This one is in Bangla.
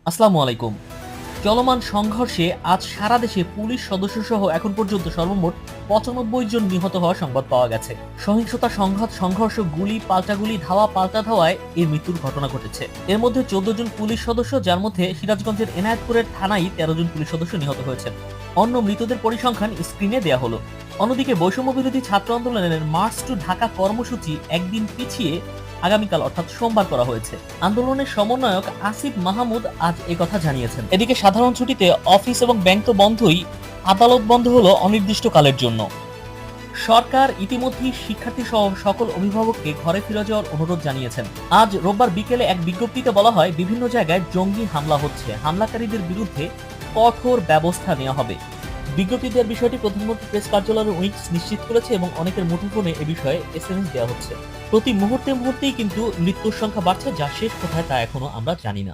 আসসালামু আলাইকুম। চলমান সংঘর্ষে আজ সারা দেশে পুলিশ সদস্য সহ এখন পর্যন্ত সর্বমোট ৯৫ জন নিহত হওয়ার সংবাদ পাওয়া গেছে। সহিংসতা, সংঘাত, সংঘর্ষ, গুলি পাল্টা গুলি, ধাওয়া পাল্টা ধাওয়ায় এই মৃত্যুর ঘটনা ঘটেছে। এর মধ্যে ১৪ জন পুলিশ সদস্য, যার মধ্যে সিরাজগঞ্জের এনায়েতপুরের থানায় ১৩ জন পুলিশ সদস্য নিহত হয়েছেন। অন্য মৃতদের পরিসংখ্যান স্ক্রিনে দেয়া হলো। অন্যদিকে বৈষম্য বিরোধী ছাত্র আন্দোলনের মার্চ টু ঢাকা কর্মসূচি একদিন পিছিয়ে আগামীকাল অর্থাৎ সোমবার করা হয়েছে। আন্দোলনের সমন্বয়ক আসিফ মাহমুদ আজ একথা জানিয়েছেন। এদিকে সাধারণ ছুটিতে অফিস এবং ব্যাংক তো বন্ধই, আদালত বন্ধ হলো অনির্দিষ্টকালের জন্য। সরকার ইতিমধ্যেই শিক্ষার্থী সহ সকল অভিভাবককে ঘরে ফিরে যাওয়ার অনুরোধ জানিয়েছেন। আজ রোববার বিকেলে এক বিজ্ঞপ্তিতে বলা হয়, বিভিন্ন জায়গায় জঙ্গি হামলা হচ্ছে, হামলাকারীদের বিরুদ্ধে কঠোর ব্যবস্থা নেওয়া হবে। বিজ্ঞপ্তি দেওয়ার বিষয়টি প্রধানমন্ত্রী প্রেস কার্যালয়ের উইংস নিশ্চিত করেছে এবং অনেকের মুঠোফোনে এ বিষয়ে এসএমএস দেওয়া হচ্ছে। প্রতি মুহূর্তেই কিন্তু মৃত্যুর সংখ্যা বাড়ছে, যা শেষ কোথায় তা এখনো আমরা জানি না।